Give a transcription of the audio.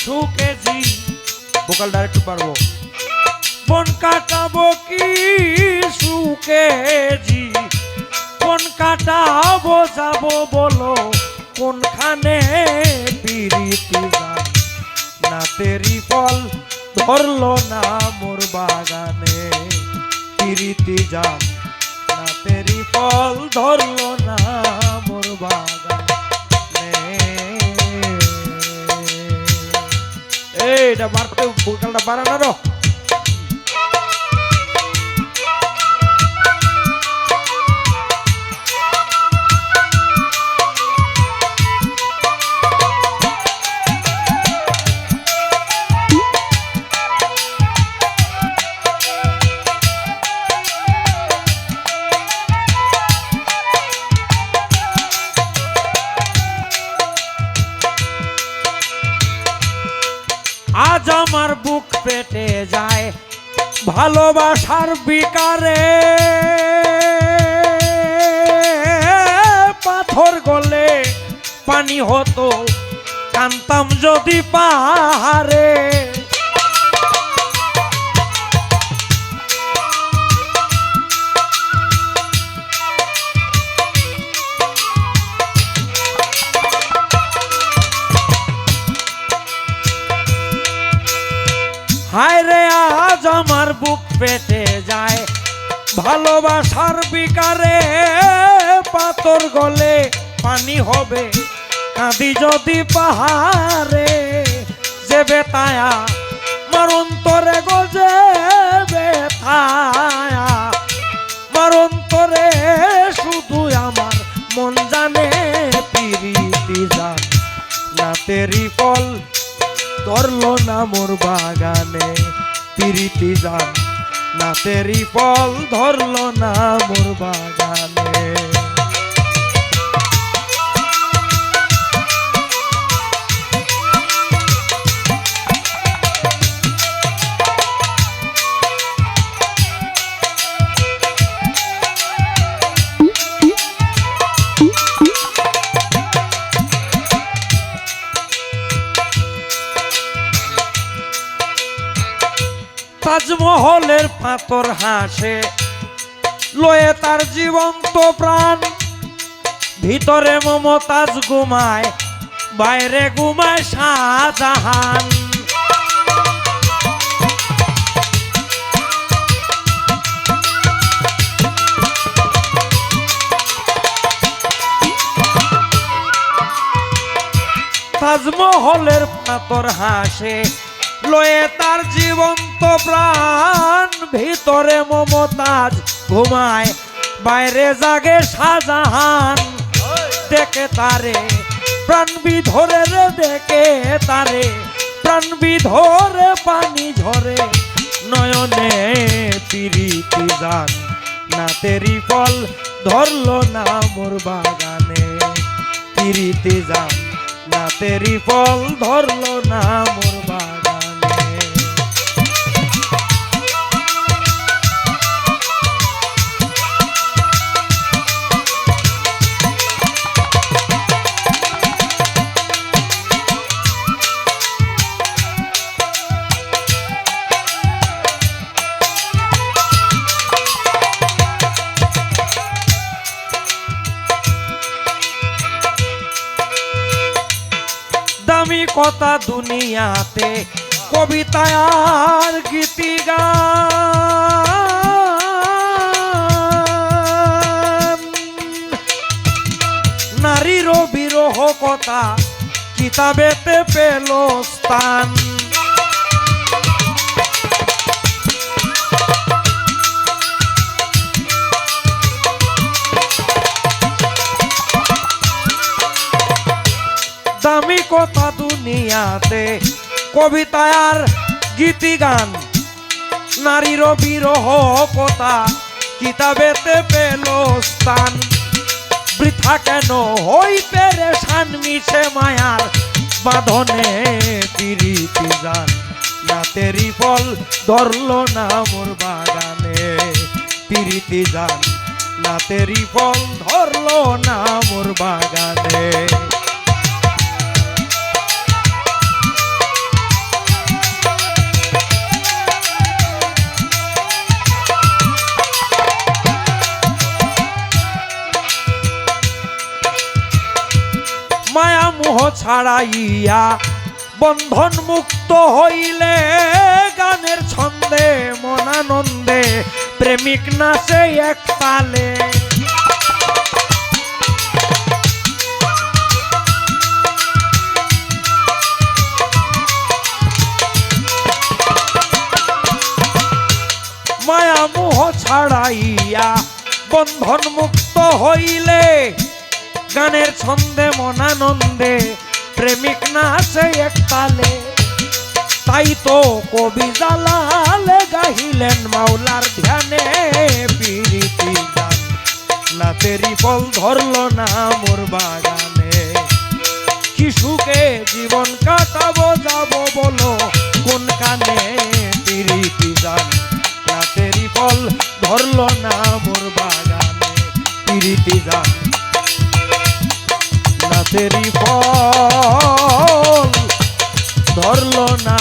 সুকেজি vocal direct পারবো বন কাটাবো কি সুকেজি কোন কাটাবো যাবো বলো কোনখানে পিরিতি যান না তেরি ফল ধরলো না মোর বাগানে পিরিতি যান না তেরি ফল ধরলো না মোর বাগানে এইটা বাড়তে ভোকালটা বাড়ানো আজ আমার বুক পেটে যায় ভালোবাসার বিকারে পাথর গলে পানি হতো কান্তাম যদি পাহাড়ে হায় রে আজ আমার বুক পেটে যায় ভালোবাসার বিকারে পাথর গলে পানি হবে কাঁদি যদি পাহাড়ে যে বেতায়া মার অন্তরে গজে বেতায়া মার অন্তরে শুধু আমার মন জানে পিরিতি জান না তেরি ফল ধরলো না মোর বাগানে পিরিতি যান না তেরি ফল ধরলো না মোর বাগানে তাজমহলের পাথর হাসে লয়ে তার জীবন্ত প্রাণ ভিতরে মমতাজ ঘুমায় বাইরে ঘুমায় শাহজাহান তাজমহলের পাথর হাসে লয়ে তার জীবন্ত প্রাণ ভিতরে মমতাজ ঘুমায় বাইরে জাগে শাহজাহান দেখে তারে প্রাণ বিধরে রে দেখে তারে প্রাণ বিধরে পানি ঝরে নয়নে পিরিতি যান না তেরি ফল ধরলো না মোর বাগানে পিরিতি যান না তেরি ফল ধরলো না মোর বাগানে দামি কথা দুনিয়াতে কবিতা আর গীতিগান নারীর বিরহ কথা কিতাবেতে পেল স্থান দামি কথা দুনিয়াতে কবিতা আর গীতিগান নারীর বিরহ কথা কিতাবেতে পেল স্থান বৃথা কেন হই পেরেশান মিশে মায়ার বাঁধনে পিরিতি যান না তেরি ফল ধরলো না মোর বাগানে পিরিতি যান না তেরি ফল ধরলো না মোর বাগানে মোহ ছাড়াইয়া বন্ধন মুক্ত হইলে গানের ছন্দে মনানন্দে প্রেমিক নাচে এক তালে। মায়া মোহ ছাড়াইয়া বন্ধন মুক্ত হইলে গানের ছন্দে মনানন্দে প্রেমিক নাচে এক তালে। তাই তো কবি জালালে গাহিলেন মাওলার ধ্যানে পিরিতি গান, নাচেরই ফল ধরল না মোর বাগানে। কি সুখে জীবন কাটাবো যাবো বলো কোন কানে, পিরিতি গান নাচেরই ফল ধরল না মোর বাগানে। পিরিতি গান নাচেরই ফল ধরল না